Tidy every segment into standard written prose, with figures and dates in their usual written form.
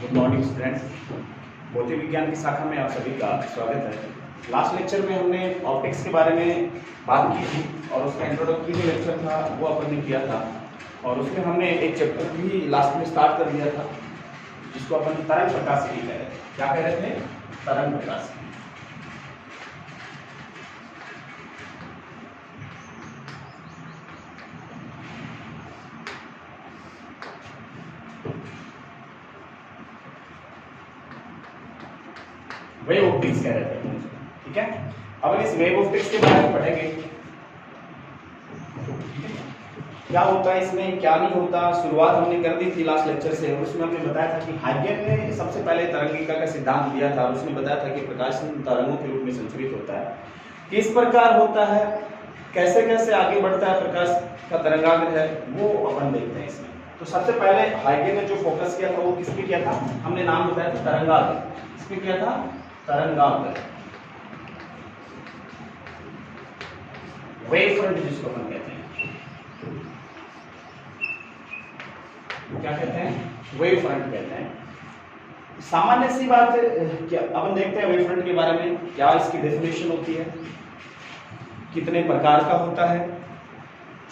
Good morning students. भौतिक विज्ञान की शाखा में आप सभी का स्वागत है। लास्ट लेक्चर में हमने ऑप्टिक्स के बारे में बात की थी और उसका इंट्रोडक्टरी जो लेक्चर था वो अपन ने किया था और उसमें हमने एक चैप्टर भी लास्ट में स्टार्ट कर दिया था जिसको अपन तरंग प्रकाशिकी कह रहे थे। क्या कह रहे थे? तरंग प्रकाशिकी। वेव ऑप्टिक्स कह रहे थे, ठीक है। अब इस वेव ऑप्टिक्स के बारे में पढ़ेंगे, क्या होता है इसमें, क्या नहीं होता। शुरुआत हमने कर दी थी लास्ट लेक्चर से, उसमें हमने बताया था कि हाइगन ने सबसे पहले तरंगिका का सिद्धांत दिया था और उसने बताया था कि प्रकाश तरंगों के रूप में संचरित होता है, किस प्रकार होता है, कैसे कैसे आगे बढ़ता है प्रकाश का तरंगाग्र है, वो अपन देखते हैं इसमें। तो सबसे पहले हाइगन ने जो फोकस किया था वो किस पे किया था? हमने नाम बताया था तरंगाग्र। किस पे किया था? तरंगाग्र, वेव फ्रंट जिसको अपन कहते हैं। क्या कहते हैं? वेव फ्रंट कहते हैं। सामान्य सी बात है, क्या अपन देखते हैं वेव फ्रंट के बारे में, क्या इसकी डेफिनेशन होती है, कितने प्रकार का होता है,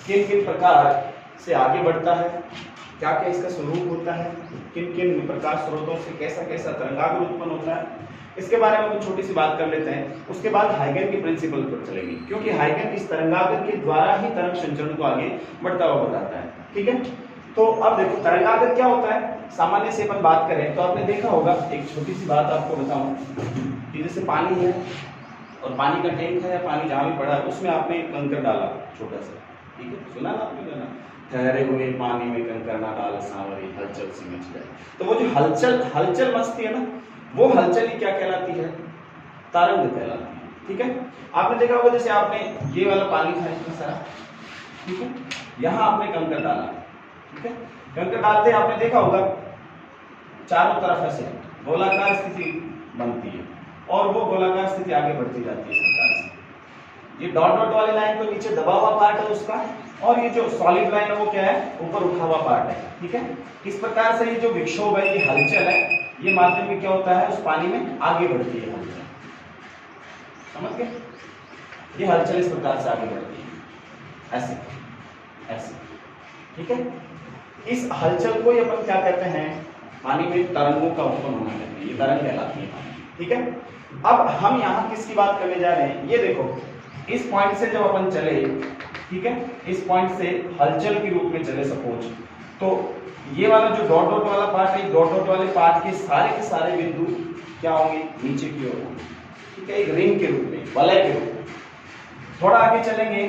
किन किन प्रकार से आगे बढ़ता है, क्या क्या इसका स्वरूप होता है, किन किन प्रकाश स्रोतों से कैसा कैसा तरंगाग्र उत्पन्न होता है, इसके बारे में कुछ छोटी सी बात कर लेते हैं। उसके बाद हाइगन के प्रिंसिपल पर चलेंगे, क्योंकि हाइगन इस तरंगाग्र के द्वारा ही तरंग संचरण को आगे बढ़ता हुआ बताता है, ठीक है। तो अब देखो तरंगाग्र क्या होता है, सामान्य से अपन बात करें तो आपने देखा होगा, एक छोटी सी बात आपको बताऊं कि जैसे पानी है और पानी का टैंक है या पानी जहां भी पड़ा है उसमें आपने कंकर डाला छोटा सा, ठीक है, सुना ना आपने गाना, ठहरे हुए पानी में कंकर ना डाल सांवरी हलचल सी मच जाए। तो वो जो हलचल मचती है ना, वो हलचल ही क्या कहलाती है? तरंग कहलाती है, ठीक है। आपने देखा होगा जैसे आपने ये वाला पानी था इतना सारा, ठीक है, यहाँ आपने कंकर डाला, ठीक है, कंकर डालते आपने देखा होगा चारों तरफ ऐसे गोलाकार स्थिति बनती है और वो गोलाकार स्थिति आगे बढ़ती जाती है इस प्रकार से। ये डॉट डॉट वाली लाइन तो नीचे दबा हुआ पार्ट है उसका, और ये जो सॉलिड लाइन है वो क्या है? ऊपर उठा हुआ पार्ट है, ठीक है। इस प्रकार से ये जो विक्षोभ है, ये हलचल है, ये माध्यम में क्या होता है? उस पानी में आगे बढ़ती है हलचल, समझ गए? ये हलचल इस प्रकार से आगे बढ़ती है, ऐसे ऐसे, ठीक है। इस हलचल को अपन क्या कहते हैं? पानी में तरंगों का उत्पन्न होना कहते हैं, ये तरंग कहलाती है, ठीक है। अब हम यहाँ किसकी बात करने जा रहे हैं? ये देखो, इस पॉइंट से जब अपन चले, ठीक है, इस पॉइंट से हलचल के रूप में चले सपोज, तो ये वाला जो डॉट डॉट वाला पार्ट है, डॉट डॉट वाले पार्ट के सारे बिंदु क्या होंगे? नीचे की ओर होंगे, ठीक है, एक रिंग के रूप में, वलय के रूप में। थोड़ा आगे चलेंगे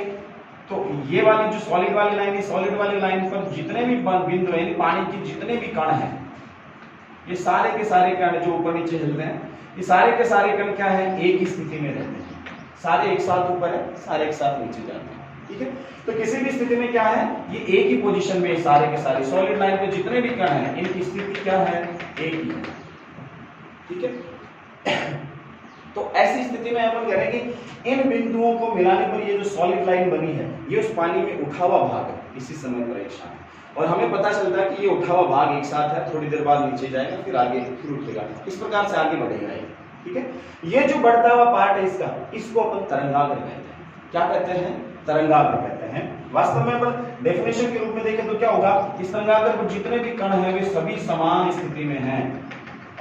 तो ये वाली जो सॉलिड वाली लाइन है, सॉलिड वाली लाइन पर जितने भी बिंदु यानी पानी के जितने भी कण हैं, ये सारे के सारे कण जो ऊपर नीचे हिलते हैं, ये सारे के सारे कण क्या है? एक ही स्थिति में रहते हैं, सारे एक साथ ऊपर है, सारे एक साथ नीचे जाते हैं, ठीक है। तो किसी भी स्थिति में क्या है? ये एक ही पोजीशन में सारे के सारे सॉलिड लाइन पे जितने भी कण हैं, इनकी स्थिति क्या है? एक ही है, ठीक है। तो ऐसी स्थिति में अपन कह रहे हैं कि इन बिंदुओं को मिलाने पर ये जो सॉलिड लाइन बनी है, ये उस पानी में उठा हुआ भाग है इसी समय पर एक साथ, और हमें पता चलता है कि ये उठा हुआ भाग एक साथ है, थोड़ी देर बाद नीचे जाएगा, फिर आगे फिर उठेगा, इस प्रकार से आगे बढ़ेगा ये, ठीक है। ये जो बढ़ता हुआ पार्ट है इसका, इसको अपन तरंगाग्र कहते हैं। क्या कहते हैं? तरंगाग्र कहते हैं। वास्तव में अपन डेफिनेशन के रूप में देखें तो क्या होगा? इस तरंगाग्र पर जितने भी कण हैं वे सभी समान स्थिति में हैं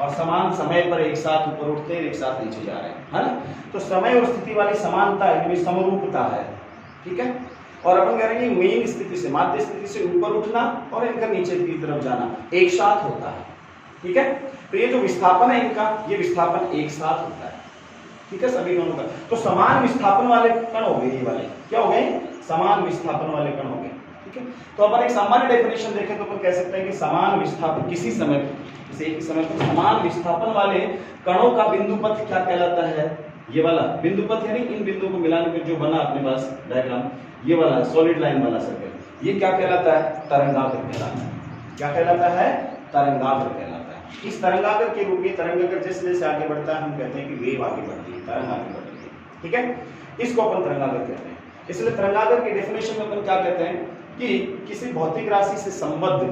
और समान समय पर एक साथ ऊपर उठते हैं, एक साथ नीचे जा रहे हैं, है ना। तो समय और स्थिति वाली समानता इनमें समरूपता है, ठीक है। और अपन कह रहे हैं मेन स्थिति से, माध्य स्थिति से ऊपर उठना और इनका नीचे की तरफ जाना एक साथ होता है, ठीक है। तो ये जो विस्थापन है इनका, ये विस्थापन एक साथ होता है, ठीक है, सभी कणों का। तो समान विस्थापन वाले कण हो गए, ये वाले क्या हो गए? समान विस्थापन वाले कण हो गए, ठीक है। तो अपन एक सामान्य डेफिनेशन देखें तो अपन कह सकते हैं कि समान विस्थापन किसी समय, जैसे एक समय पर समान विस्थापन वाले कणों का बिंदु पथ क्या कहलाता है? ये वाला बिंदु पथ, यानी इन बिंदुओं को मिलाने पर जो बना अपने पास डायग्राम, ये वाला सॉलिड लाइन वाला सर्कल, ये क्या कहलाता है? तरंगाग्र कहलाता है। क्या कहलाता है? तरंगाग्र कहलाता है। इस तरंगाग्र के रूप में तरंगाग्र जैसे जैसे आगे बढ़ता है हम कहते हैं कि वेव आगे बढ़ती है, तरंग आगे बढ़ रही है, ठीक है। इसको अपन तरंगाग्र कहते हैं। इसलिए तरंगाग्र की डेफिनेशन में अपन क्या कहते हैं कि किसी भौतिक राशि से संबद्ध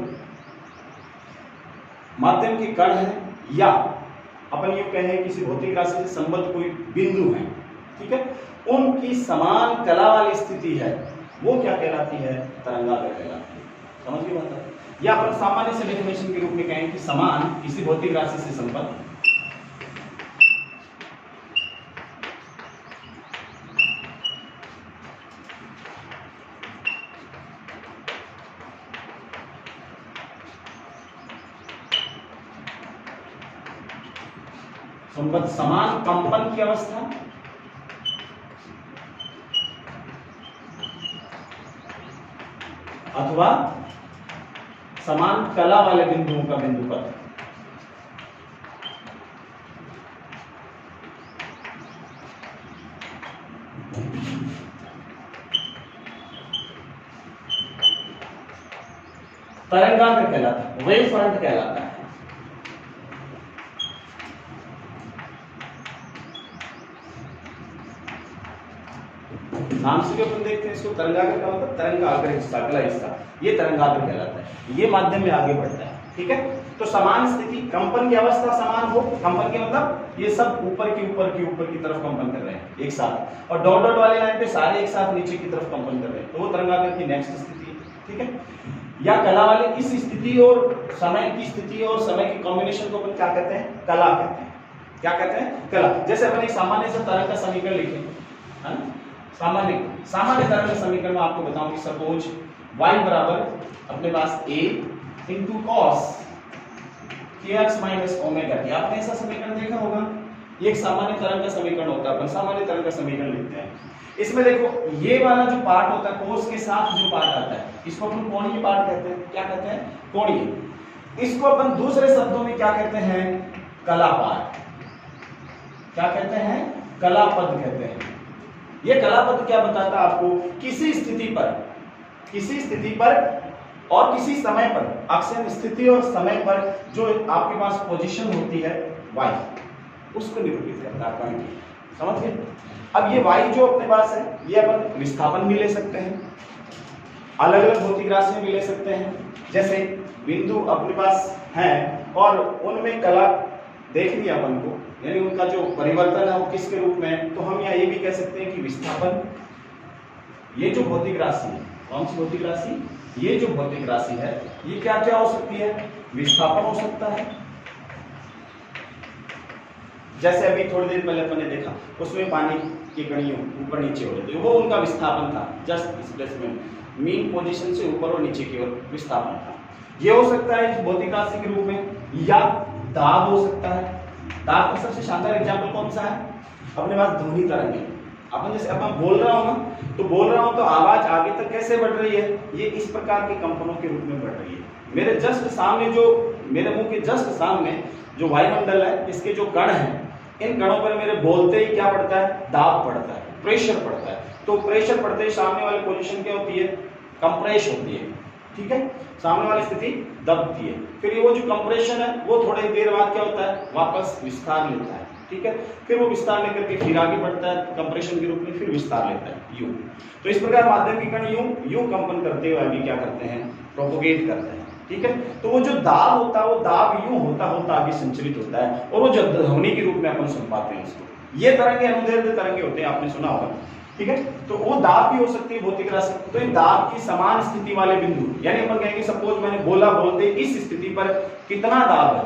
माध्यम के कण है, या अपन ये कहें किसी भौतिक राशि से संबद्ध कोई बिंदु है, ठीक है, उनकी समान कला वाली स्थिति है, वो क्या कहलाती है? तरंगाग्र कहलाती है। समझ गए बात? या अपन सामान्य से डेफिनेशन के रूप में कहें कि समान किसी भौतिक राशि से संबद्ध समान कंपन की अवस्था अथवा समान कला वाले बिंदुओं का बिंदुपथ। तरंगाग्र कहलाता है, वेव फ्रंट कहलाता है। नाम से भी अपन देखते हैं इसको, तरंगाग्र का मतलब तरंगाग्र हिस्सा, अगला हिस्सा, ये तरंगाग्र कहलाता है। ये माध्यम में आगे बढ़ता है, ठीक है। तो समान स्थिति, कंपन की अवस्था समान हो, कंपन के मतलब ये सब ऊपर की तरफ कंपन कर रहे हैं एक साथ, और डॉट डॉट वाले लाइन पे सारे एक साथ नीचे की तरफ कंपन कर रहे हैं, तो वो तरंगाग्र की नेक्स्ट स्थिति है, ठीक है। या कला वाले इस स्थिति और समय की स्थिति और समय के कॉम्बिनेशन को अपन क्या कहते हैं? कला कहते हैं। क्या कहते हैं? कला। जैसे अपन एक सामान्य से तरंग का समीकरण लिखें, है ना, सामान्य तरंग का समीकरण में आपको बताऊं कि सपोज y बराबर अपने पास a into cos kx minus omega t। आपने ऐसा समीकरण देखा होगा, ये एक सामान्य तरंग का समीकरण होता है, अपन सामान्य तरंग का समीकरण लिखते हैं। इसमें देखो ये वाला जो पार्ट होता है, कोस के साथ जो पार्ट आता है, इसको अपन कोणीय पार्ट कहते हैं। क्या कहते हैं? कोणीय। इसको अपन दूसरे शब्दों में क्या कहते हैं? कला पार्ट। क्या कहते हैं? कला पद कहते हैं। ये कला पद क्या बताता है आपको? किसी स्थिति पर और किसी समय पर, अक्सर स्थिति और समय पर जो आपके पास पोजीशन होती है y, उसको निरूपित करता है कण की। समझ गए? अब ये y जो अपने पास है, ये अपन विस्थापन भी ले सकते हैं, अलग अलग भौतिक राशियां भी ले सकते हैं। जैसे बिंदु अपने पास हैं और उनमें कला देख लिया अपन को, यानी उनका जो परिवर्तन है वो किसके रूप में है, तो हम यहाँ ये भी कह सकते हैं कि विस्थापन, ये जो भौतिक राशि है, कौन सी भौतिक राशि? ये जो भौतिक राशि है, ये क्या क्या हो सकती है? विस्थापन हो सकता है। जैसे अभी थोड़ी देर पहले अपन ने देखा, उसमें पानी की कणियों ऊपर नीचे हो रही थी, वो उनका विस्थापन था, जस्ट डिस्प्लेसमेंट, मीन पोजीशन से ऊपर और नीचे की ओर विस्थापन था। ये हो सकता है इस भौतिक राशि के रूप में, या दाब हो सकता है। दाब का सबसे शानदार एग्जाम्पल कौन सा है? अपने पास ध्वनि तरंग है। अपन जैसे अपन बोल रहा हूं ना, तो बोल रहा हूं तो आवाज आगे तक कैसे बढ़ रही है? ये इस प्रकार के कंपनों के रूप में बढ़ रही है। मेरे जस्ट सामने, जो मेरे मुंह के जस्ट सामने जो वायुमंडल है, इसके जो कण हैं, इन कणों पर मेरे बोलते ही क्या पड़ता है? दाब पड़ता है, प्रेशर पड़ता है। तो प्रेशर पड़ते ही सामने वाली पोजीशन क्या होती है? कंप्रेस होती है, ठीक है, सामने वाली स्थिति दबती है। फिर ये वो जो कंप्रेशन है, वो थोड़ी देर बाद क्या होता है? वापस विस्तार लेता है, ठीक है। फिर वो विस्तार लेकर के फिर आगे बढ़ता है कंप्रेशन के रूप में, फिर विस्तार लेता है, यूं। तो इस प्रकार माध्यम की कण यूं कंपन करते हुए आगे क्या करते हैं? प्रोपोगेट करते हैं, ठीक है। तो वो जो दाब होता है, वो दाब यूं होता होता आगे संचरित होता है, और वो जो ध्वनि के रूप में अपन सुन पाते हैं उसको। ये तरंगे अनुदैर्ध्य तरंगे होते हैं, आपने सुना होगा, ठीक है। तो वो दाब भी हो सकती है भौतिक राशि। तो ये दाब की समान स्थिति वाले बिंदु, यानी अपन कहेंगे सपोज मैंने बोलते इस स्थिति पर कितना दाब है,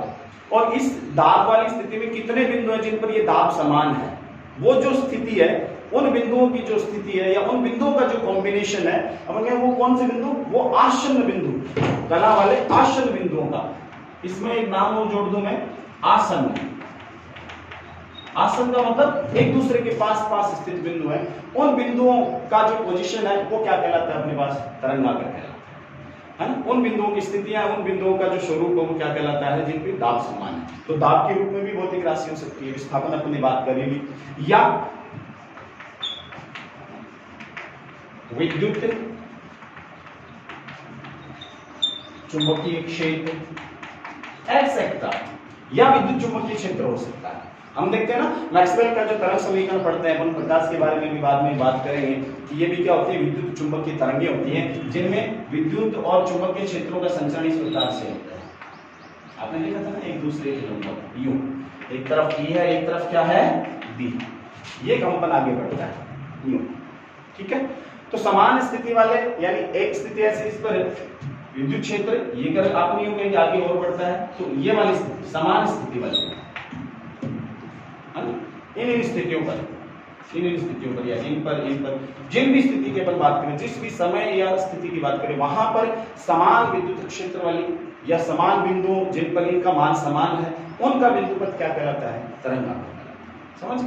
और इस दाब वाली स्थिति में कितने बिंदु हैं जिन पर ये दाब समान है। वो जो स्थिति है, उन बिंदुओं की जो स्थिति है, या उन बिंदुओं का जो कॉम्बिनेशन है, अपन कहेंगे वो कौन से बिंदु? वो आसन्न बिंदु, कला वाले आसन्न बिंदुओं का। इसमें एक नाम और जोड़ दूं मैं, आसन्न। आसन्न का मतलब एक दूसरे के पास स्थित बिंदु है। उन बिंदुओं का जो पोजीशन है वो क्या कहलाता है? अपने पास तरंगाग्र कहलाता है ना। उन बिंदुओं की स्थितियां, उन बिंदुओं का जो स्वरूप है वो क्या कहलाता है? जिन पे दाब समान है। तो दाब के रूप में भी भौतिक राशि हो सकती है। विस्थापन अपनी बात करेगी, या विद्युत चुंबकीय क्षेत्र एक्सेट्रा, या विद्युत चुंबकीय क्षेत्र हो सकता है। हम देखते हैं ना, मैक्सवेल का जो तरंग समीकरण पढ़ते हैं अपन, प्रकाश के बारे में भी बाद में बात करेंगे कि ये भी क्या होती है? विद्युत चुंबकीय तरंगें होती हैं, जिनमें विद्युत और चुंबकीय क्षेत्रों का संचरण इस प्रकार से होता है। आपने देखा था ना, एक दूसरे के लंबवत यूं, एक तरफ ई है, एक तरफ क्या है बी, ये कंपन आगे बढ़ता है यूं, ठीक है। तो समान स्थिति वाले, यानी एक स्थिति ऐसी इस पर विद्युत क्षेत्र ये कर आप यूं कहेंगे आगे और बढ़ता है, तो ये वाली स्थिति समान स्थिति वाली इन स्थितियों पर या इन पर जिन भी स्थिति की अपन बात करें, जिस भी समय या स्थिति की बात करें, वहां पर समान विद्युत क्षेत्र वाली या समान बिंदु जिन पर इनका मान समान है, उनका बिंदुपथ क्या कहलाता है, तरंगाग्र। समझ?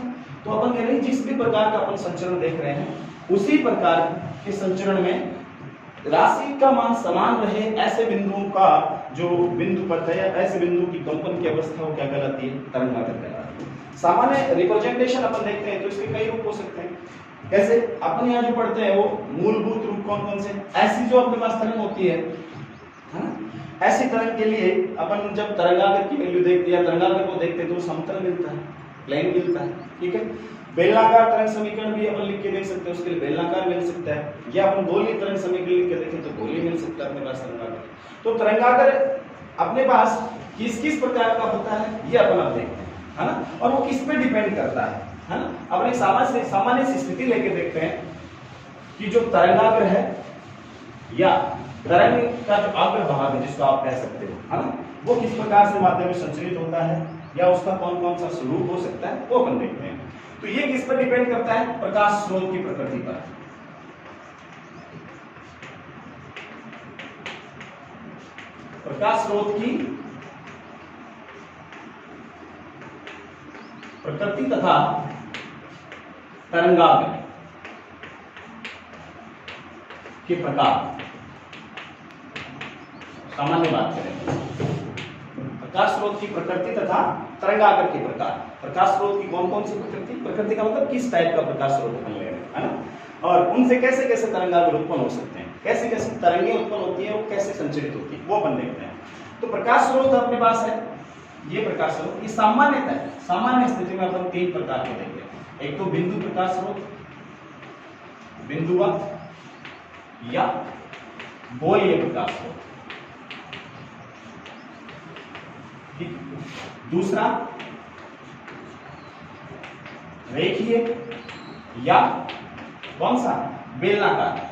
तो अपन कह रहे हैं जिस भी प्रकार का अपन संचरण देख रहे हैं, उसी प्रकार के संचरण में राशि का मान समान रहे, ऐसे बिंदुओं का जो बिंदुपथ है या ऐसे बिंदु की कंपन की अवस्था वो क्या कहलाती है, तरंगाग्र कहलाती है। सामान्य रिप्रेजेंटेशन अपन देखते हैं तो इसके कई रूप हो सकते हैं। कैसे अपन यहाँ जो पढ़ते हैं वो मूलभूत रूप कौन कौन से, ऐसी जो अपने पास तरंग होती है ना, ऐसी तरंग के लिए अपन जब तरंगाग्र की वैल्यू देखते हैं, तरंगाग्र को देखते हैं तो समतल मिलता है, प्लेन मिलता है, ठीक है। बेलनाकार तरंग समीकरण भी अपन लिख के देख सकते हैं, उसके लिए बेलनाकार मिल सकता है, या अपन गोलीय तरंग समीकरण लिख के देखें तो गोलीय मिल सकता है अपने पास तरंगाग्र। तो तरंगाग्र अपने पास किस किस प्रकार का होता है ये अपन अब देखते हैं, है ना, और वो किस पे डिपेंड करता है ना। अब एक सामान्य स्थिति लेके देखते हैं कि जो तरंगाग्र है या तरंग का जो अग्र भाग है जिसको आप कह सकते हो, है ना, वो किस प्रकार से माध्यम में संचरित होता है या उसका कौन कौन सा स्वरूप हो सकता है वो अपन देखते हैं। तो ये किस पर डिपेंड करता है, प्रकाश स्रोत की प्रकृति पर। प्रकाश स्रोत की प्रकृति तथा तरंगाग्र के प्रकार। सामान्य बात करें, प्रकाश स्रोत की प्रकृति तथा तरंगाग्र के प्रकार। प्रकाश स्रोत की कौन कौन सी प्रकृति, प्रकृति का मतलब किस टाइप का प्रकाश स्रोत अपन ले रहे हैं, है ना, और उनसे कैसे कैसे तरंगाग्र उत्पन्न हो सकते हैं, कैसे कैसे तरंगें उत्पन्न होती हैं, वो कैसे संचरित होती है, वो अपन देखते हैं। तो प्रकाश स्रोत अपने पास है, ये प्रकाश स्रोत, ये सामान्यतः है। सामान्य स्थिति में अपन तीन प्रकार के देखते हैं, एक तो बिंदु प्रकाश स्रोत, बिंदुवत या गोलीय प्रकाश स्रोत, ठीक। दूसरा रेखीय या कौन सा, बेलनाकार।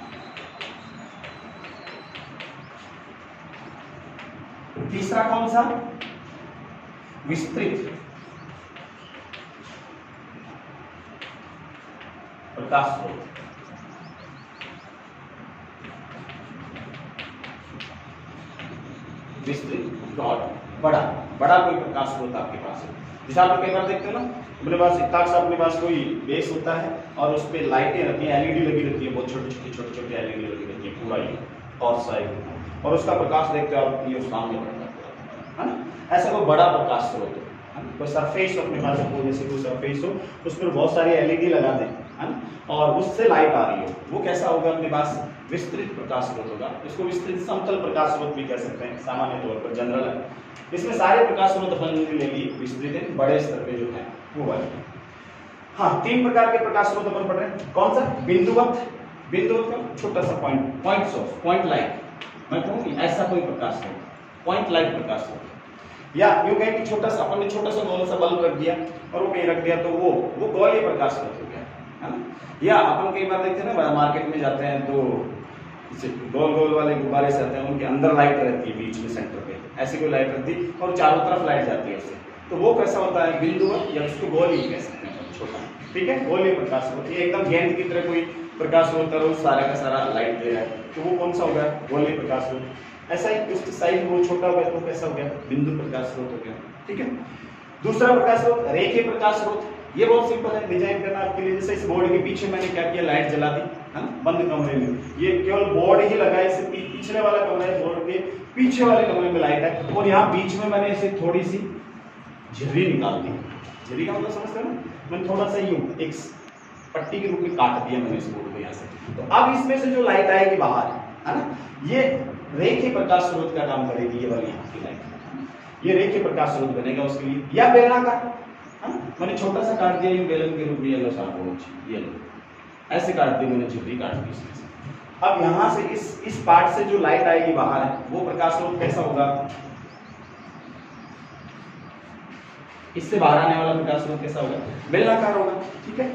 तीसरा कौन सा, विस्तृत प्रकाश स्रोत। विस्तृत, ब्रॉड, बड़ा कोई प्रकाश स्रोत आपके पास है। जैसे आप कई बार देखते हो ना, अपने पास अपने पास कोई बेस होता है और उस पे लाइटें रहती हैं, एलईडी लगी रहती है, बहुत छोटी एलईडी लगी रहती है पूरा ही और साइड, और उसका प्रकाश देखते हो आप ये सामने पड़ता है ना। ऐसा कोई बड़ा प्रकाश स्रोत है, कोई सरफेस अपने पास हो, जैसे कोई सरफेस हो उस पर बहुत सारी एलईडी लगा दें, है ना, और उससे लाइट आ रही हो, वो कैसा होगा, अपने पास विस्तृत प्रकाश स्रोत होगा। इसको विस्तृत समतल प्रकाश स्रोत भी कह सकते हैं, सामान्य तौर पर जनरल है। इसमें सारे प्रकाश स्रोत अपन लेंगे विस्तृत, बड़े स्तर पे जो है वो वाले। हाँ, तीन प्रकार के प्रकाश स्रोत अपन पढ़ रहे हैं। कौन सा, बिंदुवत का छोटा सा पॉइंट सोर्स, पॉइंट लाइट, मैं कहूँ ऐसा कोई प्रकाश स्रोत, पॉइंट लाइट प्रकाश स्रोत, या यूं कहें कि छोटा सा अपन ने छोटा सा गोल सा बल्ब रख दिया और वो कहीं रख दिया तो वो गोलीय प्रकाश स्रोत हो गया, है ना। या अपन कई बार देखते हैं ना, मार्केट में जाते हैं तो गोल वाले गुब्बारे से आते हैं, उनके अंदर लाइट रहती है बीच में सेंटर पे, ऐसी कोई लाइट रहती है और चारों तरफ लाइट जाती है उससे, तो वो कैसा होता है, बिंदुवत या उसको गोलीय कह सकते हैं, छोटा, ठीक है, गोलीय प्रकाश स्रोत। ये एकदम गेंद की तरह कोई प्रकाश स्रोत है, सारा का सारा लाइट दे रहा है, तो वो कौन सा होगा, गोलीय प्रकाश स्रोत। ऐसा ही उसकी साइज वो छोटा हो गया तो कैसा हो गया, बिंदु प्रकाश स्रोत हो गया, ठीक है। दूसरा प्रकाश स्रोत रेखीय प्रकाश स्रोत, ये बहुत सिंपल है डिजाइन करना आपके लिए। जैसे इस बोर्ड के पीछे मैंने क्या किया, लाइट जला दी, है ना, बंद कमरे में, ये केवल बोर्ड ही लगा है, इससे पिछले वाला कमरा है, बोर्ड के पीछे वाले कमरे में लाइट है, और यहाँ बीच में मैंने इसे थोड़ी सी झिर्री निकाल दी। झिर्री का मतलब समझते हो ना, मैंने थोड़ा सा यूं एक पट्टी के रूप में काट दिया मैंने इस बोर्ड को यहाँ से, तो अब इसमें से जो लाइट आएगी बाहर, है ना, ये रेखीय प्रकाश स्रोत का काम करेगी, ये वाली यहाँ की लाइट, ये रेखीय प्रकाश स्रोत बनेगा उसके लिए। या बेलनाकार, मैंने छोटा सा काट दिया, ये बेलन के रूप में येलो सा ये लो, ऐसे काट दी मैंने, झिर्री काट दी इसमें से। अब यहाँ से इस पार्ट से जो लाइट आएगी बाहर है, वो प्रकाश स्रोत कैसा होगा, इससे बाहर आने वाला प्रकाश स्रोत कैसा होगा? बेलनाकार होगा। ठीक है।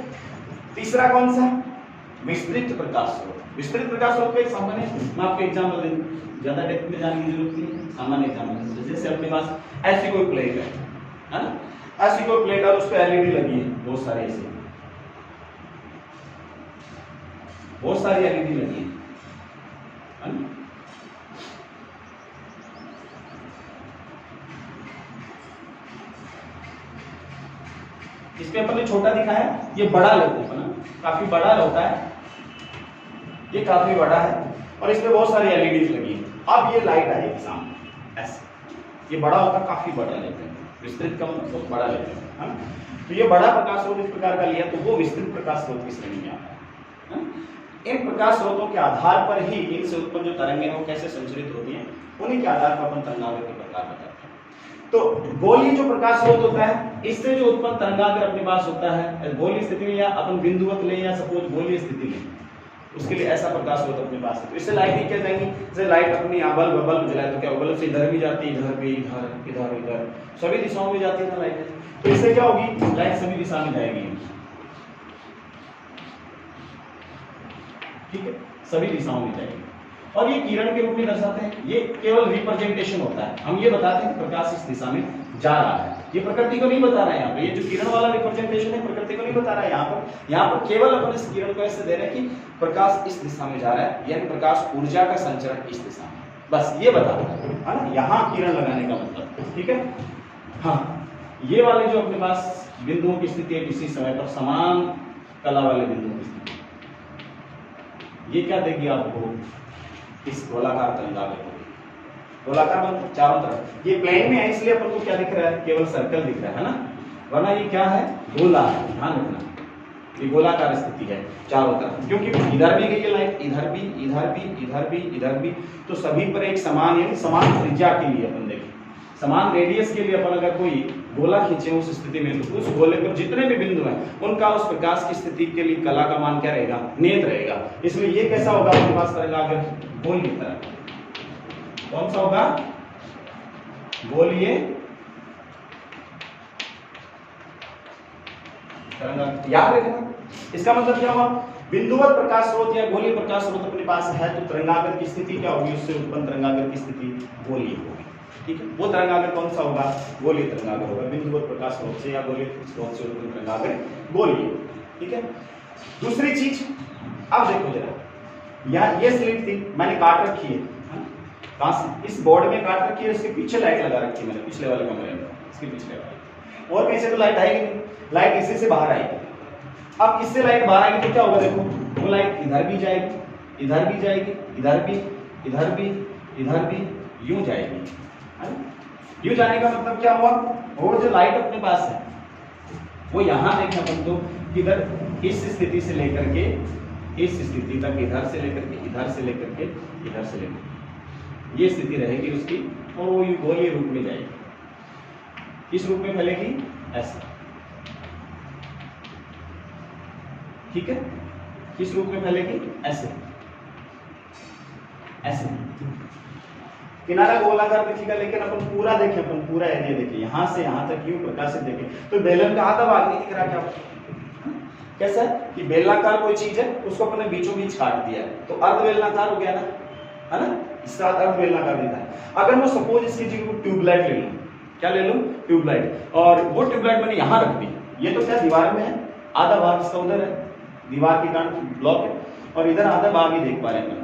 तीसरा कौन सा? विस्तृत प्रकाश स्रोत। विस्तृत प्रकाश स्रोत का एक सामान्य, मैं आपको एग्जांपल दे दूं, ज्यादा डेप्थ में जाने की जरूरत नहीं है, सामान्य एग्जांपल। जैसे अपने पास ऐसी कोई प्लेट है ना, ऐसी कोई प्लेट और उस पर एलईडी लगी है, बहुत सारे ऐसे, बहुत सारी एलईडी लगी है ना? इस पे अपन ने छोटा दिखा है, ये बड़ा लेते हैं ना, काफी बड़ा होता है, ये काफी बड़ा है और इसमें बहुत सारी एलईडी लगी है। अब ये लाइट आएगी सामने ऐसे, ये बड़ा होता है, काफी बड़ा लेते हैं, विस्तृत का मतलब बड़ा लेते हैं, है ना? तो ये बड़ा प्रकाश स्रोत इस प्रकार का लिया तो वो विस्तृत प्रकाश स्रोत की श्रेणी में आता है। इन प्रकाश स्रोतों के आधार पर ही इनसे उत्पन्न जो तरंगें हैं वो कैसे संचरित होती हैं, उन्हीं के आधार पर अपन तरंगाग्र के प्रकार बताते हैं। तो गोलीय जो प्रकाश स्रोत होता है, इससे जो उत्पन्न तरंगाग्र अपने पास होता है, गोलीय स्थिति में या अपन बिंदुवत ले या सपोज गोलीय स्थिति में, उसके लिए ऐसा प्रकाश स्रोत अपने पास है। तो इससे लाइट ही क्या जाएंगी, जैसे लाइट अपनी यहाँ बल्ब जलाए तो क्या बल्ब से इधर भी जाती है, इधर भी, इधर इधर इधर सभी दिशाओं में जाती है ना लाइट। तो इससे क्या होगी, लाइट सभी दिशा में जाएगी। ठीक है, सभी दिशाओं में जाएगी और ये किरण के रूप में दर्शाते हैं। ये केवल रिप्रेजेंटेशन होता है, हम ये बताते हैं कि प्रकाश इस दिशा में जा रहा है, ये प्रकृति को नहीं बता रहा है। यहाँ पे ये जो किरण वाला रिप्रेजेंटेशन है प्रकृति को नहीं बता रहा है। यहाँ पर केवल अपन इस किरण को ऐसे दे रहे हैं कि प्रकाश इस दिशा में जा रहा है, यानी प्रकाश ऊर्जा का संचरण इस दिशा में, बस ये बता रहा है ना, यहाँ किरण लगाने का मतलब। ठीक है, हाँ, ये वाले जो अपने पास बिंदुओं की स्थिति है किसी समय पर समान कला वाले बिंदुओं की स्थिति, ये क्या देगी आपको, इस गोलाकार तरंगाग्र को। गोलाकार मतलब चारों तरफ, ये प्लेन में है इसलिए अपन को क्या दिख रहा है, केवल सर्कल दिख रहा है ना, वरना ये क्या है, गोला है। ध्यान रखना, ये गोलाकार स्थिति है चारों तरफ, क्योंकि इधर भी गई है लाइट, इधर भी, इधर भी, इधर भी, इधर भी, तो सभी पर एक समान यानी समान त्रिज्या के लिए अपन देखें, समान रेडियस के लिए अपन अगर कोई गोला खींचे उस स्थिति में, तो उस गोले पर जितने भी बिंदु हैं उनका उस प्रकाश की स्थिति के लिए कला का मान क्या रहेगा, नेत्र रहेगा। इसलिए ये कैसा होगा आपके पास तरंगाग्र, गोलीय तरंग। कौन सा होगा, गोलीय तरंगाग्र। याद रखना, इसका मतलब क्या हुआ, बिंदुवत प्रकाश स्रोत या गोलीय प्रकाश स्रोत अपने पास है तो तरंगाग्र की स्थिति क्या होगी, उससे उत्पन्न तरंगाग्र की स्थिति गोलीय होगी। ठीक है, वो तरंगाग्र कौन सा होगा, गोलीय तरंगाग्र होगा, बिंदुवत प्रकाश स्रोत से या गोलीय स्रोत से उत्पन्न तरंगाग्र गोलीय। ठीक है, दूसरी चीज अब देखो जरा, यहाँ ये स्लिट थी मैंने काट रखी है, कहां से, इस बोर्ड में काट रखी है, इसके पीछे लाइट लगा रखी है मैंने, पिछले वाले कमरे में, इसके पिछले वाले, और कहीं से तो लाइट आएगी नहीं, लाइट इसी से बाहर आएगी। अब इससे लाइट बाहर आएगी तो क्या होगा, देखो वो लाइट इधर भी जाएगी, इधर भी जाएगी, इधर भी, इधर भी, इधर भी, यूं जाएगी। यूं जाने का मतलब क्या हुआ, वो जो लाइट अपने पास है वो यहाँ देखें अपन तो इधर इस स्थिति से लेकर के इस स्थिति तक, इधर से लेकर के इधर से लेकर के इधर से लेकर ये स्थिति रहेगी उसकी, और वो गोलीय रूप में जाएगी, किस रूप में फैलेगी, ऐसे। ठीक है, किस रूप में फैलेगी, ऐसे, ऐसे किनारा गोलाकार दिखेगा, लेकिन अपन पूरा देखें, अपन पूरा एरिया देखें, यहाँ से यहाँ तक यूं प्रकाशित देखें तो बेलन का आधा भाग नहीं दिख रहा क्या, कैसा कि बेलनाकार कोई चीज है उसको अपने बीचों बीच काट दिया है तो अर्ध बेलनाकार हो गया ना, है ना, इसका अर्ध बेलनाकार दिखा है। अगर मैं सपोज इसकी जगह को ट्यूबलाइट ले लूं, क्या ले लूं, ट्यूबलाइट, और वो ट्यूबलाइट मैंने यहाँ रख दी, ये तो क्या दीवार में है, आधा भाग इसका उधर है, दीवार के कारण ब्लॉक है, और इधर आधा भाग ही देख पा रहे हैं।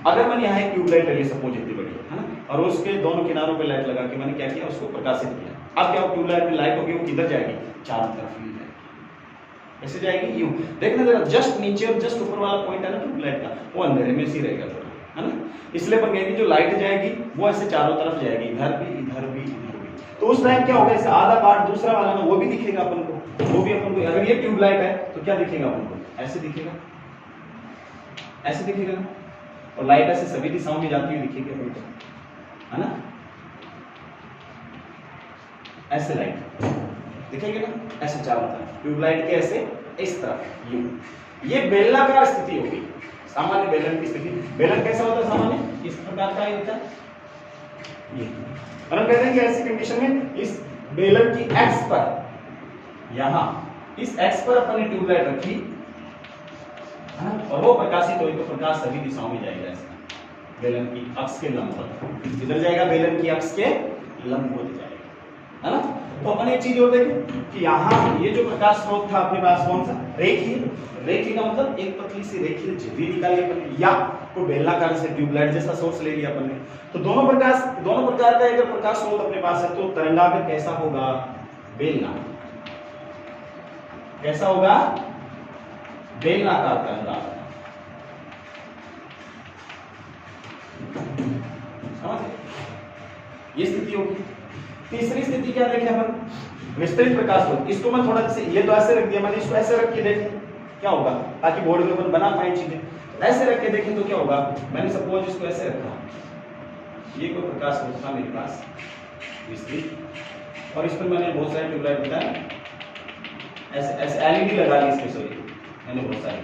अगर मैंने यहाँ एक ट्यूबलाइट ले ली सपोज इतनी बड़ी, है ना, और उसके दोनों किनारों पे लाइट लगा के मैंने क्या किया, उसको प्रकाशित किया। अब क्या ट्यूबलाइट में लाइट होगी, वो किधर जाएगी, चारों तरफ यूं जाएगी, ऐसे जाएगी यूं। देखना जरा, जस्ट नीचे और जस्ट ऊपर वाला पॉइंट है ना ट्यूबलाइट का, वो अंधेरे में सी रहेगा थोड़ा, है ना, इसलिए अपन कहेंगे जो लाइट जाएगी वो ऐसे चारों तरफ जाएगी, इधर भी, इधर भी, इधर भी। तो उस टाइम क्या होगा, ऐसे आधा पार्ट दूसरा वाला ना वो भी दिखेगा अपन को, वो भी अपन को, अगर ये ट्यूबलाइट है तो क्या दिखेगा अपन को, ऐसे दिखेगा, ऐसे दिखेगा ना, और लाइट ऐसे सभी दिशाओं में जाती हुई दिखेगी अपन को, है ना, ऐसे लाइट दिखेगी ना, ऐसे चारों तरफ ट्यूबलाइट के ऐसे इस तरफ यूं। ये बेलनाकार स्थिति होगी, सामान्य बेलन की स्थिति। बेलन कैसा होता है सामान्य, इस प्रकार का ही होता है ये, और हम कहते हैं कि ऐसी कंडीशन में इस बेलन की एक्स पर यहाँ इस एक्स पर अपन ने ट्यूबलाइट रखी है ना, और वो प्रकाशित हुई तो प्रकाश सभी दिशाओं में जाएगा ऐसा बेलन की अक्ष के लंबवत, इधर जाएगा बेलन की अक्ष के लंबवत जाएगा, है ना। तो अपन एक चीज और देखें कि यहाँ ये जो प्रकाश स्रोत था अपने पास कौन सा, रेखीय। रेखीय का मतलब एक पतली सी रेखीय झिल्ली निकाली अपन ने, या तो बेलनाकार से ट्यूबलाइट जैसा सोर्स ले लिया अपन ने। तो दोनों प्रकार का अगर प्रकाश स्रोत अपने पास है तो तरंगाग्र कैसा होगा, बेलनाकार। कैसा होगा, बेलनाकार तरंगाग्र। ये स्थिति होगी। तीसरी स्थिति क्या देखें अपन, विस्तृत प्रकाश स्रोत। इसको मैं थोड़ा जैसे ये तो ऐसे रख दिया मैंने, इसको ऐसे रख के देखें क्या होगा, ताकि बोर्ड में अपन बना पाए चीजें। ऐसे रख के देखें तो क्या होगा, मैंने सपोज इसको ऐसे रखा, ये कोई प्रकाश स्रोत था मेरे पास विस्तृत, और इस पर मैंने बहुत सारे ट्यूबलाइट बताया, ऐसे ऐसे एलईडी लगा ली इसके, सॉरी मैंने बहुत सारे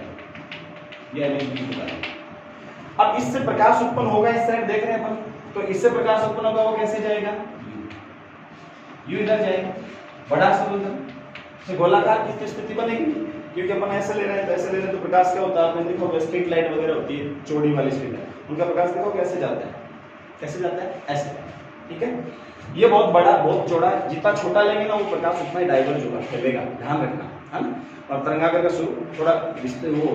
ये एलईडी लगा ली। अब इससे प्रकाश उत्पन्न होगा, इस साइड देख रहे हैं अपन, तो इससे प्रकाश उत्पन्न होगा, वो कैसे जाएगा, यू इधर जाएगा, बड़ा स्रोत से गोलाकार की स्थिति बनेगी, क्योंकि अपन ऐसे ले रहे हैं तो ऐसे ले रहे हैं, तो प्रकाश क्या होता है आपने देखो, स्ट्रीट लाइट वगैरह होती है चौड़ी वाली स्ट्रीट लाइट, उनका प्रकाश देखो कैसे जाता है, कैसे जाता है, ऐसे, ठीक है। ये बहुत बड़ा बहुत चौड़ा है, जितना छोटा लेंगे ना वो प्रकाश उतना ही डाइवर्ज होगा, फैलेगा, ध्यान रखना, है ना। और तरंगाग्र का स्वरूप थोड़ा वो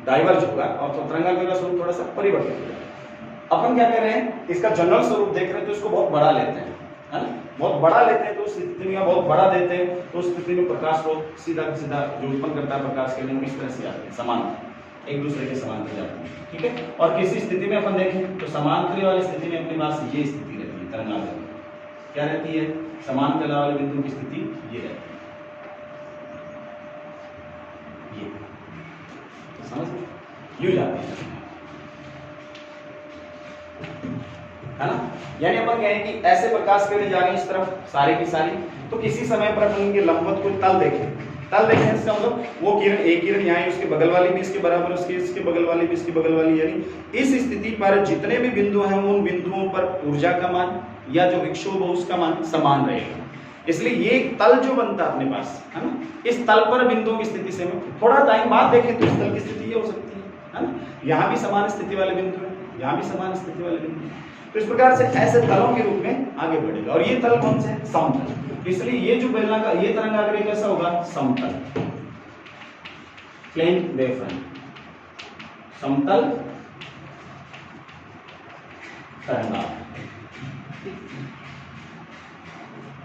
डाइवर्ज होगा, और तो तरंगाग्र का स्वरूप थोड़ा सा परिवर्तित होगा। अपन क्या कर रहे हैं, इसका जनरल स्वरूप देख रहे हैं तो इसको बहुत बड़ा लेते हैं, है ना, बहुत बड़ा लेते हैं, तो उस स्थिति में बहुत बड़ा देते हैं, तो उस स्थिति में प्रकाश स्रोत सीधा सीधा जो उत्पन्न करता है प्रकाश के लिए इस तरह से आते हैं, समान एक दूसरे के समांतर जाते हैं, ठीक है। और किसी स्थिति में अपन देखें तो समांतर वाली स्थिति में अपने पास ये स्थिति रहती है, तरंगाग्र क्या रहती है, समांतर वाले बिंदु की स्थिति ये रहती है, ये समझ यूं जाती है ना। यानी अपन कहें कि ऐसे प्रकाश किरणें जा रही है इस तरफ सारी की सारी, तो किसी समय पर अपन इनके लंबवत को तल देखें, तल देखें इसका मतलब वो किरण, एक किरण यहाँ है, उसके बगल वाली भी इसके बराबर, उसके इसके बगल वाली भी इसकी बगल वाली, यानी इस स्थिति पर जितने भी बिंदु हैं उन बिंदुओं पर ऊर्जा का मान या जो विक्षोभ है उसका मान समान रहेगा। इसलिए ये एक तल जो बनता है अपने पास, है ना, इस तल पर बिंदुओं की स्थिति से थोड़ा टाइम बाद देखें तो इस तल की स्थिति ये हो सकती है ना, यहाँ भी समान स्थिति वाले बिंदु है, यहाँ भी समान स्थिति वाले बिंदु है। तो इस प्रकार से ऐसे तलों के रूप में आगे बढ़ेगा। और ये तल कौन से, समतल। इसलिए ये जो बेलनाकार ये तरंगाग्र कैसा होगा, समतल, प्लेन वेव फ्रंट, समतल तरंगाग्र।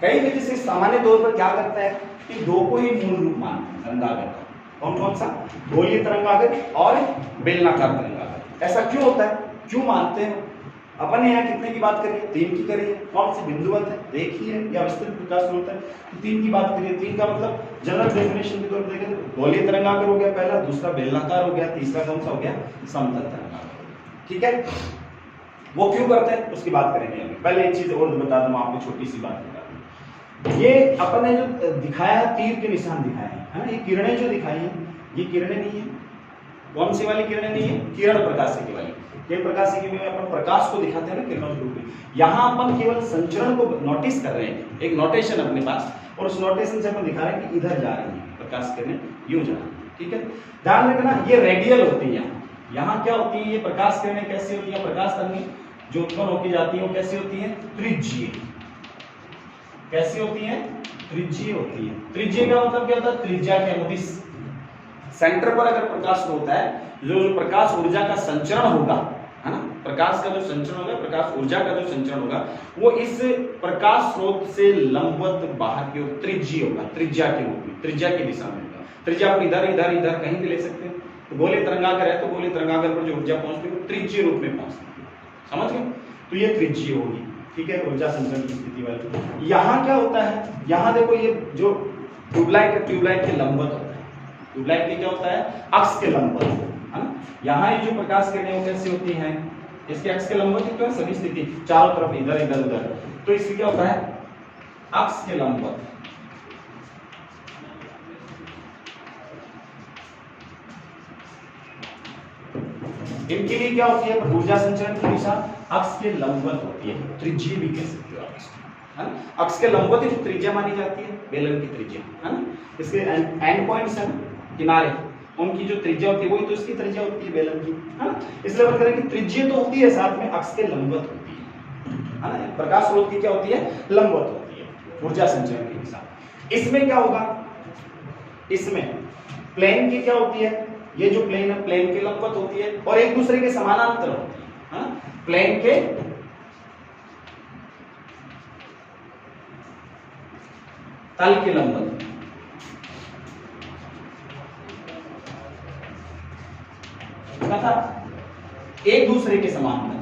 कई वजह से सामान्य तौर पर क्या करता है कि दो को ही मूल रूप मानते हैं तरंगाग्र का, कौन कौन सा, गोलीय तरंगाग्र और बेलनाकार तरंगाग्र। ऐसा क्यों होता है, क्यों मानते हैं अपन ने यहाँ कितने की बात करी है, 3 की करी है, कौन सी बिंदुवत है, रेखीय है या विस्तृत प्रकाश स्रोत है, तो 3 की बात करी है। 3 का मतलब जनरल डेफिनेशन के तौर पर देखें तो गोलीय तरंगाग्र हो गया पहला, दूसरा बेलनाकार हो गया, तीसरा कौन सा हो गया, समतल तरंगाग्र, ठीक है। वो क्यों करते हैं उसकी बात करेंगे अभी। पहले एक चीज और बता दूं आपको, छोटी सी बात बता दूं, ये अपन ने जो दिखाया है तीर के निशान दिखाए हैं, है ना, ये किरणें जो दिखाई हैं ये किरणें नहीं है, कौन सी वाली किरणें नहीं है, किरण प्रकाशिकी वाली। किरण प्रकाशिकी में अपन प्रकाश को दिखाते हैं ना किरणों के रूप में, यहाँ अपन केवल संचरण को नोटिस कर रहे हैं, एक नोटेशन अपने पास, और उस नोटेशन से अपन दिखा रहे हैं कि इधर जा रही है प्रकाश किरणें, यूं जा रही है, ठीक है। ध्यान रखना ये रेडियल होती है, यहाँ क्या होती है, ये प्रकाश किरणें कैसी होती है, प्रकाश तरंगें जो उत्पन्न होकर जाती है वो कैसी होती है, त्रिज्यीय। कैसी होती है, त्रिज्यीय होती है। त्रिज्यीय का मतलब क्या होता है, त्रिज्या के अनुदिश, सेंटर पर अगर प्रकाश होता है, जो प्रकाश ऊर्जा का संचरण होगा, है ना, प्रकाश का जो संचरण होगा, प्रकाश ऊर्जा का जो संचरण होगा वो इस प्रकाश स्रोत से लंबवत बाहर की ओर त्रिज्यीय होगा, त्रिज्या के रूप में, त्रिज्या की दिशा में होगा। त्रिज्या आप इधर इधर इधर कहीं भी ले सकते हैं। तो गोलीय तरंगाग्र है तो गोलीय तरंगाग्र पर जो ऊर्जा पहुंचती है वो त्रिज्यीय रूप में पहुंचती है, समझ गए। तो ये त्रिज्यीय होगी, ठीक है, ऊर्जा संचरण की स्थिति वाली। यहाँ क्या होता है, यहाँ देखो ये जो ट्यूबलाइट के लंबवत होता है, ट्यूबलाइट के क्या होता है, अक्ष के लंबवत, है ना। यहाँ ये जो प्रकाश किरणें कैसी होती हैं, इसके अक्ष के लंबवत तो सभी स्थिति चारों तरफ इधर इधर उधर, तो इसमें क्या होता है, अक्ष के लंबवत। इनके लिए क्या होती है, ऊर्जा संचरण की दिशा अक्ष के लंबवत होती है, त्रिज्यीय भी कह सकते हो आप इसको, है ना। अक्ष के लंबवत ही जो त्रिज्या मानी जाती है बेलन की त्रिज्या, है ना। इसके एंड पॉइंट्स हैं किनारे, उनकी जो त्रिज्या होती है वही तो इसकी त्रिज्या होती है बेलन की, है ना। इसलिए बात करें कि त्रिज्या तो होती है, साथ में अक्ष के लंबवत होती है ना। प्रकाश स्रोत की क्या होती है, लंबवत होती है ऊर्जा संचरण के हिसाब। इसमें क्या होगा, इसमें प्लेन की क्या होती है, ये जो प्लेन है प्लेन के लंबवत होती है और एक दूसरे के समानांतर होती है, हाँ? प्लेन के तल के लंबवत तथा एक दूसरे के समानांतर।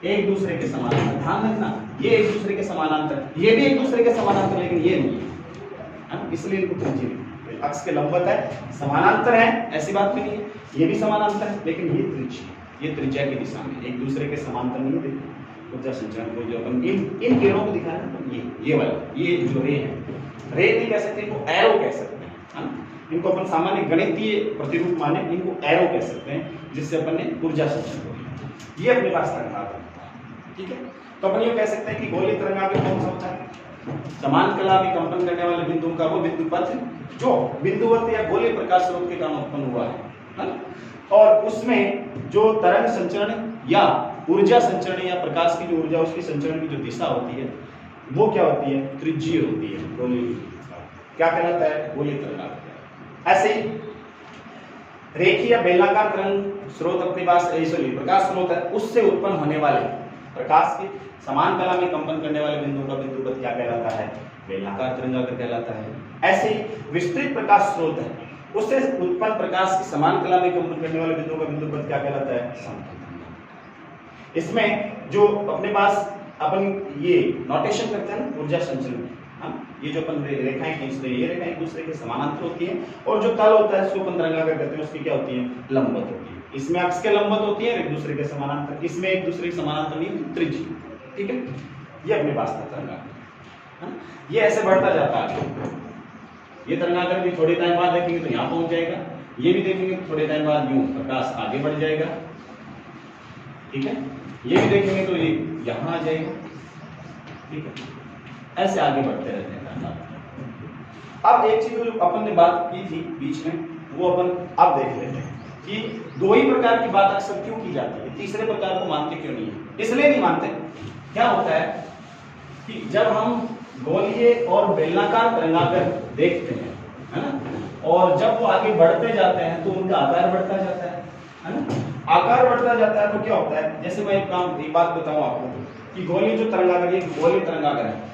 एक दूसरे के समानांतर, ध्यान रखना, ये एक दूसरे के समानांतर, ये भी एक दूसरे के समानांतर, लेकिन ये नहीं है, इसलिए इनको त्रिज्या, अक्ष के लंबवत है, समानांतर है, ऐसी बात नहीं है, ये भी समानांतर है, लेकिन ये त्रिज्या, ये त्रिज्या की दिशा में एक दूसरे के समानांतर नहीं है। देखो ऊर्जा संचरण को जो अपन इन किरणों को दिखा रहे हैं, ये वाला, ये जो रे है, रे नहीं कह सकते, इनको एरो कह सकते हैं, है ना। इनको अपन सामान्य गणितीय प्रतिरूप माने, इनको एरो कह सकते हैं, जिससे अपन ने ऊर्जा संचरण को, ये अपने पास तरंगाग्र, ठीक है। तो अपन ये कह सकते हैं कि गोलीय तरंगाग्र कौन सा होता है, समान कला में कंपन करने वाले बिंदुओं का वो बिंदु पथ जो बिंदुवत या गोलीय प्रकाश स्रोत के कारण उत्पन्न हुआ है ना। और उसमें जो तरंग संचरण या ऊर्जा संचरण या प्रकाश की जो ऊर्जा उसकी संचरण की जो दिशा होती है वो क्या होती है, त्रिज्यीय होती है, गोलीय, क्या कहलाता है, गोलीय तरंगाग्र। ऐसे ही रेखीय या बेलनाकार तरंग स्रोत अपने पास प्रकाश स्रोत है, उससे उत्पन्न होने वाले प्रकाश के समान कला में कंपन करने वाले बिंदुओं का बिंदुपथ क्या कहलाता है, बेलनाकार तरंगाग्र कहलाता है। ऐसे ही विस्तृत प्रकाश स्रोत है, उससे उत्पन्न प्रकाश की समान कला में कंपन करने वाले बिंदुओं का बिंदुपथ क्या कहलाता है, समतल तरंगाग्र। इसमें जो अपने पास अपन ये नोटेशन करते हैं ना ऊर्जा संचरण, ये जो अपन रेखाएं खींचते हैं, ये रेखाएं एक दूसरे के समानांतर होती हैं, और जो तल होता है इसको अपन तरंगाग्र कहते हैं, उसकी क्या होती है, लंबवत होती है। इसमें अक्ष के लंबवत होती है, एक दूसरे के समानांतर, इसमें एक दूसरे के समानांतर नहीं, त्रिज्यीय, ठीक है। ये अपने पास था तरंगाग्र, ये ऐसे बढ़ता जाता है। ये तरंगाग्र भी थोड़ी टाइम बाद देखेंगे तो यहाँ पहुंच जाएगा, ये भी देखेंगे तो थोड़े टाइम बाद यूं प्रकाश आगे बढ़ जाएगा, ठीक है। ये भी देखेंगे तो ये यहाँ आ जाएगा, ठीक है। ऐसे आगे बढ़ते रहते हैं। अब एक चीज जो अपन ने बात की थी बीच में, वो अपन अब देख लेते हैं कि दो ही प्रकार की बात अक्सर क्यों की जाती है, तीसरे प्रकार को मानते क्यों नहीं है। इसलिए नहीं मानते, क्या होता है कि जब हम गोलीय और बेलनाकार तरंगाग्र देखते हैं, है ना, और जब वो आगे बढ़ते जाते हैं तो उनका आकार बढ़ता जाता है ना। आकार बढ़ता जाता है तो क्या होता है, जैसे मैं एक बात बताऊं आपको कि गोलीय जो तरंगाग्र, ये गोलीय तरंगाग्र है,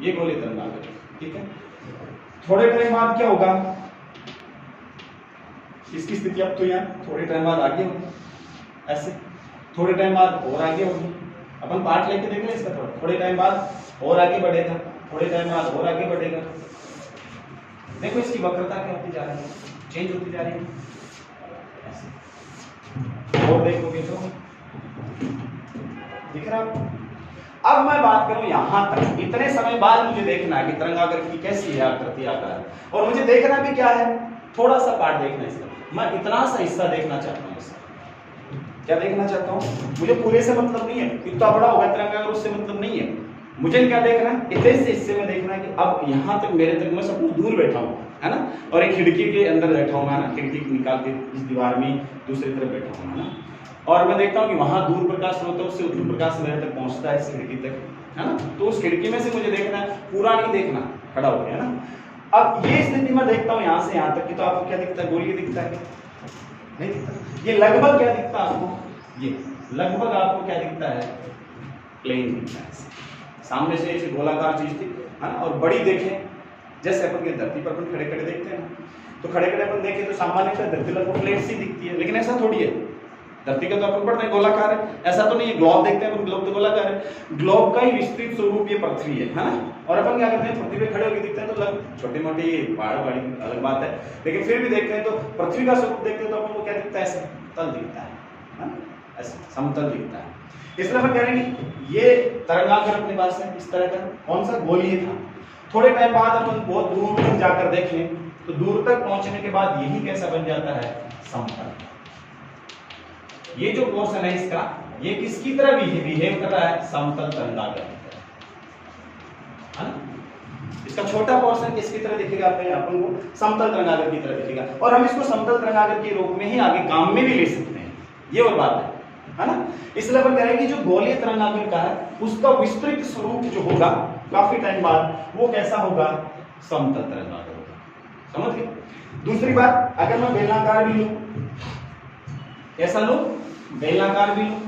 ये गोलीय तरंगाग्र, ठीक है। थोड़े टाइम बाद क्या होगा, इसकी स्थिति अब तो यहाँ थोड़े टाइम बाद आगे होगी, ऐसे थोड़े टाइम बाद और आगे होगी। अपन पार्ट लेके देख लें इसका, थोड़े टाइम बाद और आगे बढ़ेगा, थोड़े टाइम बाद और आगे बढ़ेगा। देखो इसकी वक्रता क्या होती जा रही है, चेंज होती जा रही है, ऐसे। और देखोगे तो दिख रहा है। अब मैं बात करूं यहां तक, इतने समय बाद मुझे देखना है कि तरंगाग्र की कैसी है आकृति, आकार, और मुझे देखना भी क्या है, थोड़ा सा पार्ट देखना है इसका, मैं इतना सा हिस्सा देखना चाहता हूँ इसका। क्या देखना चाहता हूँ, मुझे पूरे से मतलब नहीं है, इतना बड़ा होगा तरंगाग्र उससे मतलब नहीं है, मुझे क्या देखना है, इतने से हिस्से में देखना है कि अब यहाँ तक मेरे तक मैं सब कुछ दूर बैठा हूँ, है ना, और एक खिड़की के अंदर बैठा हूँ, है ना, खिड़की निकाल के इस दीवार में दूसरी तरफ बैठा हूँ, है ना, और मैं देखता हूँ कि वहां दूर प्रकाश स्रोत है, उससे उत्तर प्रकाश मेरे तक पहुंचता है इस खिड़की तक, है ना। तो उस खिड़की में से मुझे देखना है, पूरा नहीं देखना खड़ा हो गया, है ना। अब ये स्थिति में देखता हूँ यहाँ से यहाँ तक की, तो आपको क्या दिखता है, गोलीय दिखता है, नहीं दिखता। ये लगभग क्या दिखता है आपको, ये लगभग आपको क्या दिखता है, प्लेन दिखता है। सामने से ऐसी गोलाकार चीज थी, है ना, और बड़ी देखें, जैसे अपन के धरती पर अपन खड़े खड़े देखते हैं ना, तो खड़े खड़े अपन देखें तो सामान्यतः धरती लगभग प्लेट सी दिखती है, लेकिन ऐसा थोड़ी है। धरती का तो अपन पढ़ते हैं गोलाकार है, ऐसा तो नहीं है। ग्लोब देखते हैं अपन, ग्लोब तो गोलाकार है, ग्लोब का ही विस्तृत स्वरूप ये पृथ्वी है ना। और अपन क्या करते हैं, पृथ्वी पे खड़े होकर दिखते हैं तो छोटे मोटे पहाड़ बड़ी अलग बात है, लेकिन फिर भी देखते हैं तो पृथ्वी का स्वरूप देखते हैं तो अपन को क्या दिखता है, ऐसे तल दिखता है, ऐसे समतल दिखता है। इसलिए अपन कह रहे हैं कि ये तरंगाग्र अपने पास है इस तरह का, कौन सा, गोलीय था। थोड़े टाइम बाद अपन बहुत दूर तक जाकर देखें तो दूर तक पहुंचने के बाद यही कैसा बन जाता है, समतल। ये जो पोर्शन है इसका, ये किसकी तरह बिहेव कर रहा है? समतल तरंगाग्र की तरह, है ना? इसका छोटा पोर्शन किसकी तरह दिखेगा? अपन को समतल तरंगाग्र की तरह दिखेगा, और हम इसको समतल तरंगाग्र के रूप में ही आगे काम में भी ले सकते हैं, ये और बात है ना? इसलिए अपन कह रहे हैं कि जो गोलीय तरंगाग्र का है उसका विस्तृत स्वरूप जो होगा काफी टाइम बाद, वो कैसा होगा? समतल तरंगाग्र होगा। समझ गए? दूसरी बात, अगर मैं बेलनाकार भी लूं, कैसा लूं? बेलनाकार भी लूं,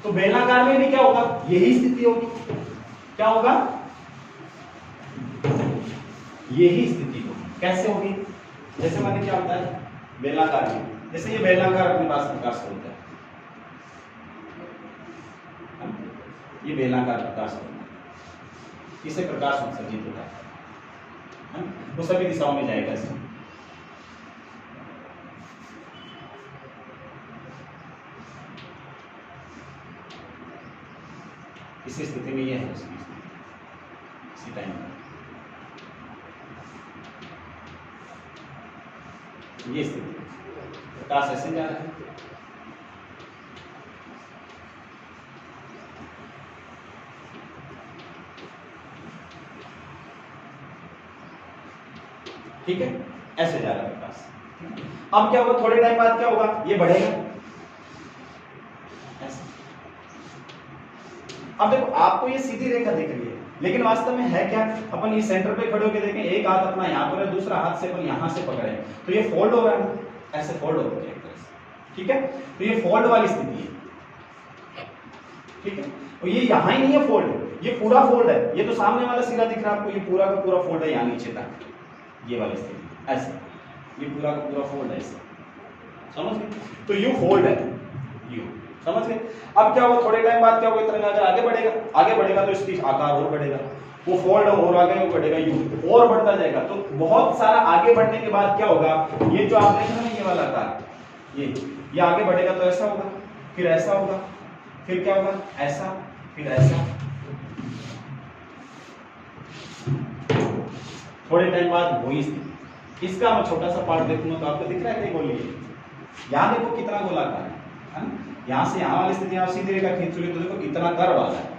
तो बेलनाकार में भी क्या होगा? यही स्थिति होगी। क्या होगा? यही स्थिति होगी। कैसे होगी? जैसे मैंने क्या बताया, बेलनाकार में, जैसे ये बेलनाकार अपने पास प्रकाश स्रोत है, ये बेलनाकार प्रकाश स्रोत है, इसे प्रकाश उत्सर्जित होता है, वो सभी दिशाओं में जाएगा इसमें। इसी स्थिति में ये है, इसी टाइम ये स्थिति, प्रकाश ऐसे जा रहा है, ठीक है, ऐसे जा रहा है प्रकाश। अब क्या होगा? थोड़े टाइम बाद क्या होगा? ये बढ़ेगा ऐसे। अब देखो, आपको ये सीधी रेखा दिख रही है, लेकिन वास्तव में है क्या? अपन ये सेंटर पे खड़े होकर देखें, एक हाथ अपना यहाँ पर है, दूसरा हाथ से अपन यहाँ से पकड़े, तो ये फोल्ड हो रहा है, ऐसे फोल्ड हो रहा है एक तरह से, ठीक है? तो ये फोल्ड वाली स्थिति है, ठीक है? और ये यहाँ ही नहीं है फोल्ड, ये पूरा फोल्ड है, ये तो सामने वाला सिरा दिख रहा है आपको, ये पूरा का पूरा फोल्ड है यहाँ नीचे तक, ये वाली स्थिति ऐसे, ये पूरा का पूरा फोल्ड है ऐसे, समझ गए? तो यू फोल्ड है, यू, समझ गए? अब क्या होगा? थोड़े टाइम बाद क्या होगा? तरंगाग्र आगे बढ़ेगा, आगे बढ़ेगा तो इसकी आकार और बढ़ेगा, वो फोल्ड और आगे बढ़ेगा, यू और बढ़ता जाएगा। तो बहुत सारा आगे बढ़ने के बाद क्या होगा? ये जो आप देख रहे हैं ये वाला आकार, ये आगे बढ़ेगा तो ऐसा होगा, फिर ऐसा होगा, फिर क्या होगा? ऐसा, फिर ऐसा, थोड़े टाइम बाद वही स्थिति। इसका मैं छोटा सा पार्ट देखूंगा तो आपको दिख रहा है कई गोली है, यहाँ देखो कितना गोलाकार है ना? यहाँ से यहाँ वाली स्थिति आप सीधी रेखा खींचोगे तो देखो इतना कर्व वाला है,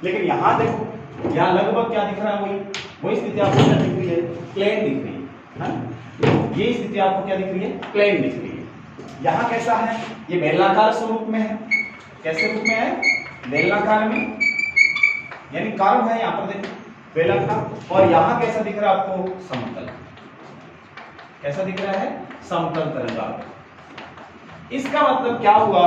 लेकिन यहाँ देखो, यहाँ लगभग क्या दिख रहा है? वही स्थिति आपको क्या दिख रही है? प्लेन दिख रही है। ये स्थिति आपको क्या दिख रही है? प्लेन दिख रही है। यहाँ कैसा है? ये बेलनाकार स्वरूप में है। कैसे रूप में है? बेलनाकार में, यानी कर्व है यहाँ पर देखो बेलनाकार, और यहाँ कैसा दिख रहा है आपको? समतल। कैसा दिख रहा है? समतल तरंगाग्र। इसका मतलब क्या हुआ?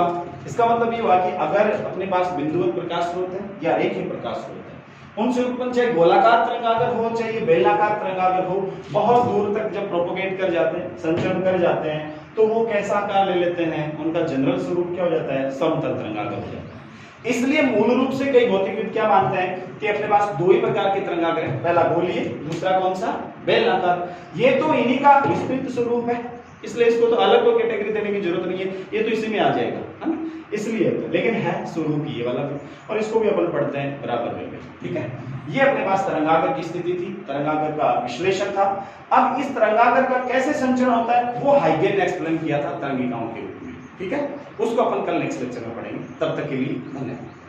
इसका मतलब ये हुआ कि अगर अपने पास बिंदुवत प्रकाश स्रोत है या रेखीय प्रकाश स्रोत है, उनसे उत्पन्न चाहे गोलाकार तरंगाग्र हो चाहे बेलनाकार तरंगाग्र हो, बहुत दूर तक जब प्रोपोगेट कर जाते हैं, संचरण कर जाते हैं, तो वो कैसा आकार ले लेते हैं? उनका जनरल स्वरूप क्या हो जाता है? समतल तरंगाग्र हो जाता है। इसलिए मूल रूप से कई भौतिकविद क्या मानते हैं कि अपने पास दो ही प्रकार के तरंगाग्र हैं, पहला गोलीय, दूसरा कौन सा? बेलनाकार। ये तो इन्हीं का विस्तृत स्वरूप है, इसलिए इसको तो अलग कोई कैटेगरी देने की जरूरत नहीं है, ये तो इसी में आ जाएगा, है ना? इसलिए तो, लेकिन है स्वरूप ये वाला भी, और इसको भी अपन पढ़ते हैं बराबर में, ठीक है? ये अपने पास तरंगाग्र की स्थिति थी, तरंगाग्र का विश्लेषण था। अब इस तरंगाग्र का कैसे संचरण होता है वो हाइगेन ने एक्सप्लेन किया था तरंगिकाओं के रूप में, ठीक है? उसको अपन कल नेक्स्ट लेक्चर में पढ़ेंगे। तब तक के लिए धन्यवाद।